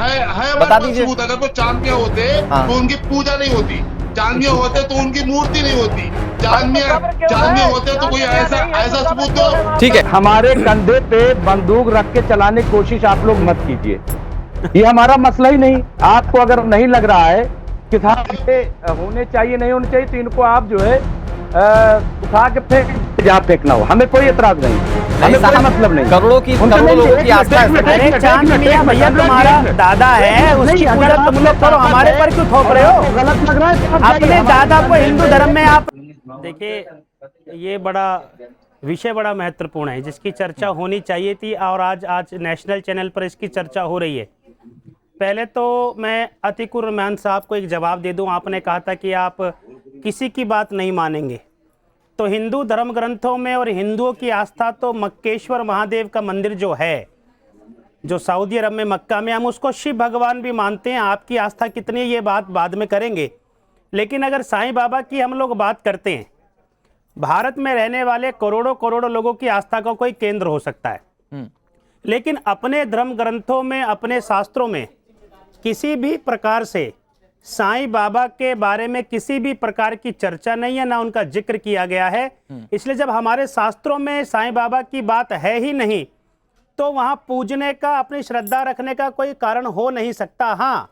है बता दीजिए। अगर वो चांद मियां होते तो उनकी पूजा नहीं होती, चांद मियां होते तो उनकी मूर्ति नहीं होती, चांद मियां होते तो कोई ऐसा सबूत दो। ठीक है, हमारे कंधे पे बंदूक रख के चलाने की कोशिश आप लोग मत कीजिए, ये हमारा मसला ही नहीं। आपको अगर नहीं लग रहा है कि होने चाहिए नहीं होने चाहिए, तो इनको आप जो है उठा के फेंक, जहाँ फेंकना हो, हमें कोई एतराज नहीं, हमें कोई मतलब नहीं। करोड़ों लोगों की आस्था है। अरे चांद मियां भैया तुम्हारा दादा है, उसकी पूजा तुम लोग करो, हमारे पर क्यों थोप रहे हो? गलत लग रहा है अपने दादा को हिंदू धर्म में आप देखिए, ये विषय बड़ा महत्वपूर्ण है, जिसकी चर्चा होनी चाहिए थी, और आज नेशनल चैनल पर इसकी चर्चा हो रही है। पहले तो मैं अतीकुर रहमान साहब को एक जवाब दे दूं। आपने कहा था कि आप किसी की बात नहीं मानेंगे, तो हिंदू धर्म ग्रंथों में और हिंदुओं की आस्था तो मक्केश्वर महादेव का मंदिर जो है, जो सऊदी अरब में मक्का में, हम उसको शिव भगवान भी मानते हैं। आपकी आस्था कितनी है ये बात बाद में करेंगे, लेकिन अगर साईं बाबा की हम लोग बात करते हैं, भारत में रहने वाले करोड़ों करोड़ों लोगों की आस्था का कोई केंद्र हो सकता है, लेकिन अपने धर्म ग्रंथों में, अपने शास्त्रों में किसी भी प्रकार से साईं बाबा के बारे में किसी भी प्रकार की चर्चा नहीं है, ना उनका जिक्र किया गया है। इसलिए जब हमारे शास्त्रों में साईं बाबा की बात है ही नहीं, तो वहां पूजने का, अपनी श्रद्धा रखने का कोई कारण हो नहीं सकता। हाँ,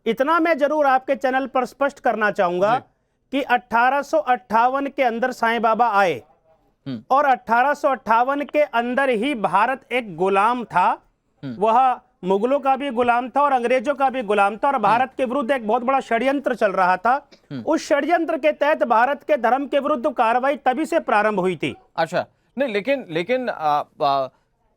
इतना मैं जरूर आपके चैनल पर स्पष्ट करना चाहूंगा कि 1858 के अंदर साईं बाबा आए, और 1858 के अंदर ही भारत एक गुलाम था। वह मुगलों का भी गुलाम था और अंग्रेजों का भी गुलाम था, और भारत के विरुद्ध एक बहुत बड़ा षड्यंत्र चल रहा था। उस षड्यंत्र के तहत भारत के धर्म के विरुद्ध कार्रवाई तभी से प्रारंभ हुई थी। अच्छा, नहीं, लेकिन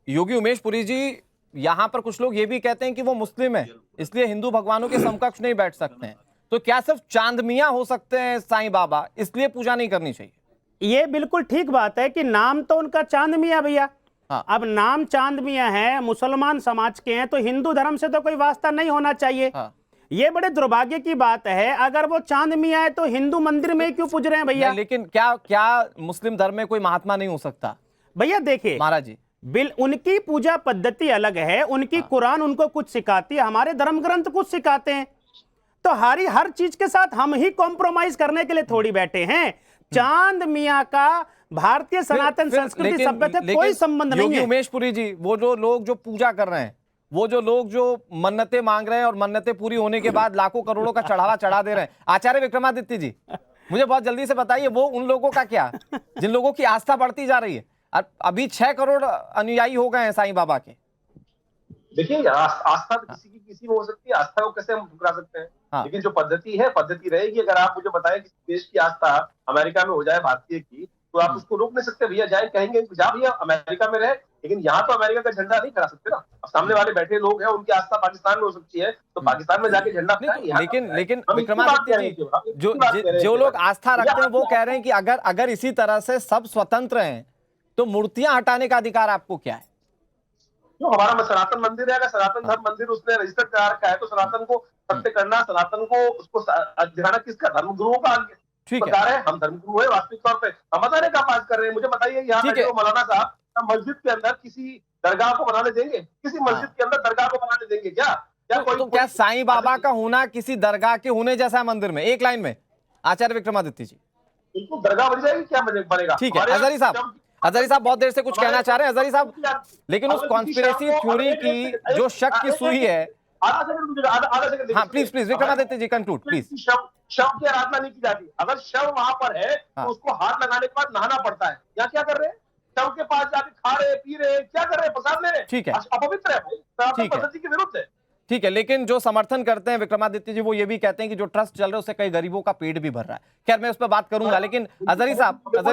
योगी उमेश पुरी जी, यहाँ पर कुछ लोग ये भी कहते हैं कि वो मुस्लिम है, इसलिए हिंदू भगवानों के समकक्ष नहीं बैठ सकते हैं। तो क्या सिर्फ चांद मियां हो सकते हैं साईं बाबा, इसलिए पूजा नहीं करनी चाहिए? ये बिल्कुल ठीक बात है कि नाम तो उनका चांद मियां भैया। हाँ। अब नाम चांद मियां है, मुसलमान समाज के हैं, तो हिंदू धर्म से तो कोई वास्ता नहीं होना चाहिए। हाँ। ये बड़े दुर्भाग्य की बात है, अगर वो चांद मियां है तो हिंदू मंदिर में क्यों पूज रहे हैं भैया? लेकिन क्या मुस्लिम धर्म में कोई महात्मा नहीं हो सकता? भैया देखिए महाराज जी, उनकी पूजा पद्धति अलग है, उनकी कुरान उनको कुछ सिखाती है, हमारे धर्म ग्रंथ कुछ सिखाते हैं। तो हर चीज के साथ हम ही कॉम्प्रोमाइज करने के लिए थोड़ी बैठे हैं। चांद मियां का भारतीय सनातन संस्कृति सभ्यता से कोई संबंध नहीं है। उमेश पुरी जी, वो जो लोग जो पूजा कर रहे हैं, वो जो लोग जो मन्नतें मांग रहे हैं और मन्नतें पूरी होने के बाद लाखों करोड़ों का चढ़ावा चढ़ा दे रहे हैं, आचार्य विक्रमादित्य जी, मुझे बहुत जल्दी से बताइए, वो उन लोगों का क्या, जिन लोगों की आस्था बढ़ती जा रही है? अभी 6 करोड़ अनुयायी हो गए हैं साईं बाबा के। देखिए, आस्था तो किसी में हो सकती है, आस्था को कैसे हम ठुकरा सकते हैं? हाँ। लेकिन जो पद्धति है, पद्धति रहेगी। अगर आप मुझे बताएं कि देश की आस्था अमेरिका में हो जाए भारतीय की, तो आप उसको रोक नहीं सकते। भैया जाए, कहेंगे जा भैया अमेरिका में रहे, लेकिन यहाँ तो अमेरिका का झंडा नहीं फहरा सकते ना। अब सामने वाले बैठे लोग हैं, उनकी आस्था पाकिस्तान में हो सकती है, तो पाकिस्तान में जाके झंडा फहराएं। लेकिन विक्रमादित्य जी, जो लोग आस्था रखते हैं वो कह रहे हैं कि अगर इसी तरह से सब स्वतंत्र हैं, तो मूर्तियां हटाने का अधिकार आपको क्या है? जो हमारा सनातन मंदिर है, अगर सनातन धर्म मंदिर उसने रजिस्टर करा रखा है, तो सनातन को सत्य करना, सनातन को उसको दिखाना किसका? धर्म गुरुओं का अधिकार है। हम धर्म गुरु है वास्तविक तौर पे, हम बताने का पास कर रहे हैं। मुझे बताइए, यहाँ पे मौलाना साहब मस्जिद के अंदर किसी दरगाह को बनाने देंगे? किसी मस्जिद के अंदर दरगाह को बनाने देंगे क्या? क्या साईं बाबा का होना किसी दरगाह के होने जैसा है मंदिर में? एक लाइन में आचार्य विक्रमादित्य जी। बिल्कुल, दरगाह बन जाएगी, क्या बनेगा? ठीक है, अजहरी साहब बहुत देर से कुछ कहना चाह रहे हैं। अजहरी साहब, लेकिन उस कॉन्स्पिरेसी थ्योरी की जो शक की सुई है, आधा सेकंड, हाँ please Vikramaditya ji conclude please. शव की आराधना नहीं की जाती। अगर शव वहां पर है तो उसको हाथ लगाने के बाद नहाना पड़ता है। यहाँ क्या कर रहे हैं? शव के पास जाके खा रहे, पी रहे, क्या कर रहे हैं? प्रसाद ले रहे हैं। ठीक है, अपवित्र है भाई, पद्धति के विरुद्ध है। ठीक है, लेकिन जो समर्थन करते हैं विक्रमादित्य जी, वो ये भी कहते हैं कि जो ट्रस्ट चल रहा है उससे कई गरीबों का पेट भी भर रहा है। खैर, मैं उस पर बात करूंगा, लेकिन अजहरी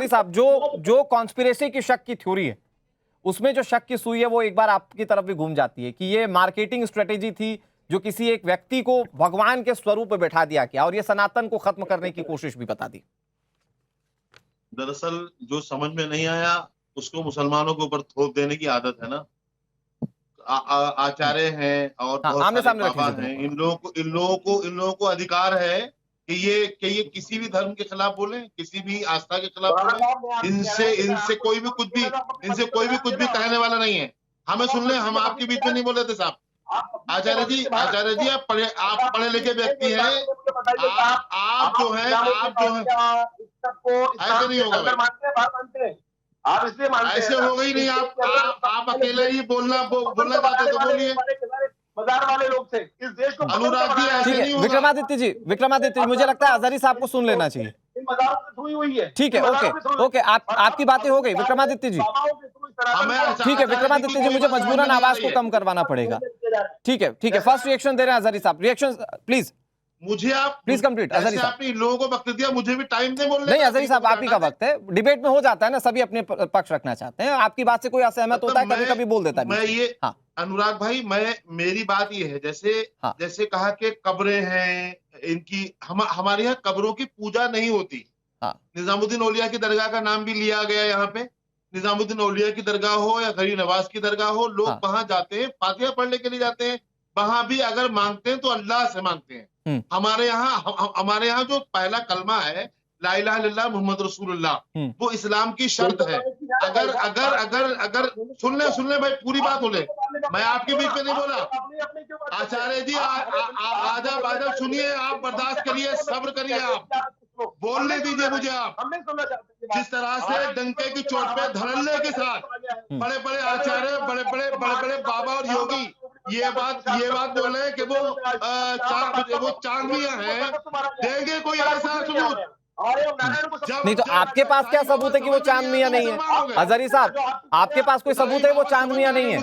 साहब जो कॉन्स्पिरेसी की शक की थ्योरी है, उसमें जो शक की सुई है वो एक बार आपकी तरफ भी घूम जाती है कि ये मार्केटिंग स्ट्रेटेजी थी, जो किसी एक व्यक्ति को भगवान के स्वरूप में बैठा दिया गया और ये सनातन को खत्म करने की कोशिश भी बता दी। दरअसल जो समझ में नहीं आया उसको मुसलमानों के ऊपर थोप देने की आदत है ना। आचार्य हैं और बहुत सारे बाबा हैं, इन लोगों को अधिकार है कि ये किसी भी धर्म के खिलाफ बोले, किसी भी आस्था के खिलाफ बोले। इनसे कोई भी कुछ भी कहने वाला नहीं है। हमें सुन ले, हम आपके बीच में नहीं बोल रहे थे साहब, आचार्य जी आप पढ़े लिखे व्यक्ति हैं, आप जो है ऐसे नहीं होगा भाई, आप इसलिए मानते हैं, ऐसे होगा ही नहीं। आप अकेले ही बोलना चाहते तो बोलिए। बाजार वाले लोग थे इस देश को। अनुराग जी ऐसे ठीक नहीं है होगा। विक्रमादित्य जी मुझे लगता है अजहरी साहब को सुन लेना चाहिए। इन बाजारों से हुई हुई है। ठीक है ओके आपकी बातें हो गई विक्रमादित्य जी। ठीक है विक्रमादित्य जी मुझे मजबूरन आवाज को कम करवाना पड़ेगा। ठीक है फर्स्ट रिएक्शन दे रहे हैं अजहरी साहब, रिएक्शन प्लीज मुझे आप प्लीज कंप्लीट। अजहरी साहब आपने इन लोगों को वक्त दिया, मुझे भी टाइम दे बोलने नहीं का। अजहरी साहब आप ही का वक्त है, डिबेट में हो जाता है ना, सभी अपने पक्ष रखना चाहते हैं, आपकी बात से कोई असहमत होता है कभी कभी बोल देता है। मैं ये हाँ अनुराग भाई मेरी बात ये है, जैसे कहा कि कब्रें हैं इनकी, हमारे यहाँ कब्रों की पूजा नहीं होती। निजामुद्दीन औलिया की दरगाह का नाम भी लिया गया यहाँ पे। निजामुद्दीन औलिया की दरगाह हो या गरीब नवाज की दरगाह हो, लोग वहां जाते हैं, फातिहा पढ़ने के लिए जाते हैं। वहां भी अगर मांगते हैं तो अल्लाह से मांगते हैं। हमारे यहाँ जो पहला कलमा है ला इलाहा इल्लल्लाह मुहम्मद रसूलुल्लाह, वो इस्लाम की शर्त है। अगर सुन ले भाई, पूरी बात हो ले, मैं आपके बीच में नहीं बोला। आचार्य जी आजा सुनिए, आप बर्दाश्त करिए, सब्र करिए, आप बोलने दीजिए मुझे। आप जिस तरह से डंके की चोट पे धड़ल्ले के साथ बड़े बड़े आचार्य, बड़े बड़े बाबा और योगी ये बात बोल रहे हैं कि वो चांदनियां हैं, देंगे कोई ऐसा सबूत? नहीं तो आपके पास क्या सबूत है कि वो चांद मियां नहीं है? अजहरी साहब आपके पास कोई सबूत है वो चांद मियां नहीं है?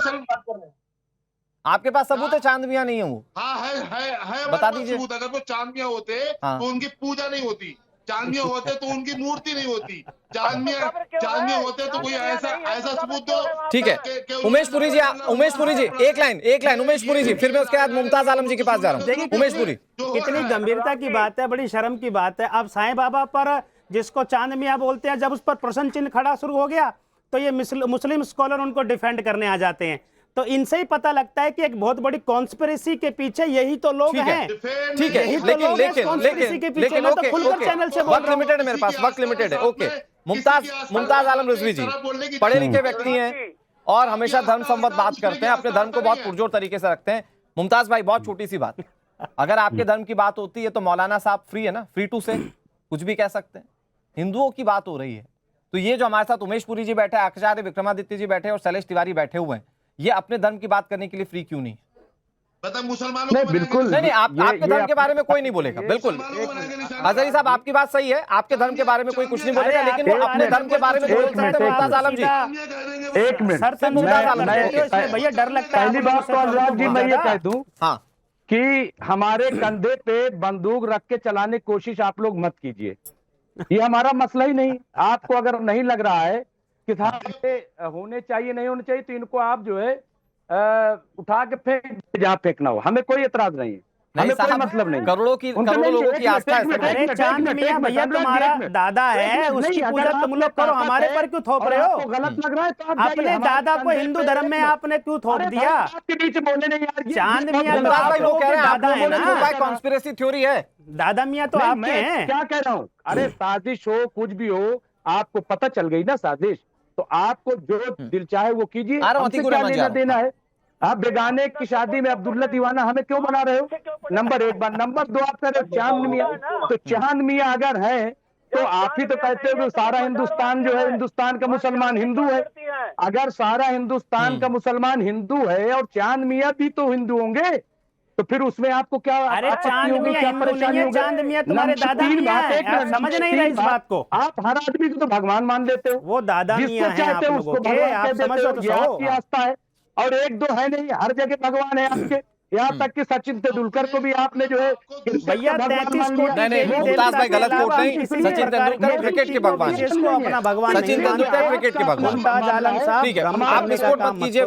आपके पास सबूत है चांद मियां नहीं है वो? हाँ है बता दीजिए। सबूत। अगर वो चांद मियां होते तो उनकी पूजा नहीं होती, चांद मियां होते तो उनकी मूर्ति नहीं होती, चांद मियां होते तो कोई ऐसा सबूत दो। ठीक है उमेश पुरी जी एक लाइन उमेश पुरी जी, फिर मैं उसके बाद मुमताज आलम जी के पास जा रहा हूँ। देखिए उमेश पुरी कितनी गंभीरता की बात है, बड़ी शर्म की बात है। अब साईं बाबा पर जिसको चांद मियां बोलते हैं, जब उस पर प्रश्न चिन्ह खड़ा शुरू हो गया तो ये मुस्लिम स्कॉलर उनको डिफेंड करने आ जाते हैं। तो इनसे ही पता लगता है कि एक बहुत बड़ी कॉन्स्पिरेसी के पीछे यही तो लोग हैं। ठीक है लेकिन वक्त लिमिटेड है मेरे पास, वक्त लिमिटेड है। ओके मुमताज आलम रिजवी जी पढ़े लिखे व्यक्ति हैं और हमेशा धर्म संबंध बात करते हैं, अपने धर्म को बहुत पुरजोर तरीके से रखते हैं। मुमताज भाई बहुत छोटी सी बात, अगर आपके धर्म की बात होती है तो मौलाना साहब फ्री है ना, फ्री टू से कुछ भी कह सकते हैं। हिंदुओं की बात हो रही है तो ये जो हमारे साथ उमेश पुरी जी बैठे, आचार्य विक्रमादित्य जी बैठे और शैलेश तिवारी बैठे हुए हैं, ये अपने धर्म की बात करने के लिए फ्री क्यों नहीं है? मुसलमानों नहीं बिल्कुल नहीं आपके धर्म के बारे में कोई नहीं बोलेगा। बिल्कुल अजहरी साहब आपकी बात सही है, आपके धर्म के बारे में कोई कुछ नहीं बोलेगा, लेकिन वो अपने धर्म के बारे में बोल सकते हैं। मुमताज आलम जी एक मिनट सर से मुमताज आलम भैया डर लगता है। पहली बात तो अनुराग जी मैं ये कह दूं कि हमारे कंधे पे बंदूक रख के चलाने की कोशिश आप लोग मत कीजिए, ये हमारा मसला ही नहीं। आपको अगर नहीं लग रहा है कि होने चाहिए नहीं होने चाहिए तो इनको आप जो है उठा के फेंक जहाँ फेंकना हो, हमें कोई एतराज नहीं है, हमें कोई मतलब नहीं। करोड़ों लोगों की आस्था है। अरे चांद मियां भैया तुम्हारा दादा है, उसकी पूजा तुम लोग करो, हमारे पर क्यों थोप रहे हो? गलत लग रहा है तो अपने दादा को हिंदू धर्म में आपने क्यों थोप दिया? आपके बीच बोलने नहीं यार, चांद मियां तो आप लोगों के दादा है ना, कॉन्स्पिरेसी थ्योरी है। दादा मियां तो आपके हैं। क्या कह रहा हूँ, अरे साजिश हो कुछ भी हो, आपको पता चल गई ना साजिश, तो आपको जो दिल चाहे वो कीजिए, हमसे क्या लेना देना है? आप बेगाने की शादी में अब्दुल्ला दीवाना हमें क्यों बना रहे हो? नंबर एक बात। नंबर दो, आप कह रहे हो चांद मियां, तो चांद मियां अगर है तो आप ही तो कहते हो कि सारा हिंदुस्तान जो है, हिंदुस्तान का मुसलमान हिंदू है। अगर सारा हिंदुस्तान का मुसलमान हिंदू है और चांद मियां भी तो हिंदू होंगे, तो फिर उसमें आपको क्या? अरे चांद मियां हिंदू नहीं है, चांद मियां तुम्हारे दादा मियां हैं। आप समझ नहीं रहे इस बात को। आप हर आदमी को तो भगवान मान लेते हो, वो दादा मियां हैं आप लोगों के, आप समझो तो आपकी आस्था है। और एक दो है नहीं, हर जगह भगवान है आपके, यहाँ तक कि सचिन तेंदुलकर को भी आपने जो है भैया 33 कोटि नहीं मुमताज भाई गलत कोट नहीं, सचिन तेंदुलकर क्रिकेट के भगवान, अपना भगवान सचिन तेंदुलकर क्रिकेट के भगवान। मुमताज आलम साहब ठीक है, आप मिसकोट मत कीजिए।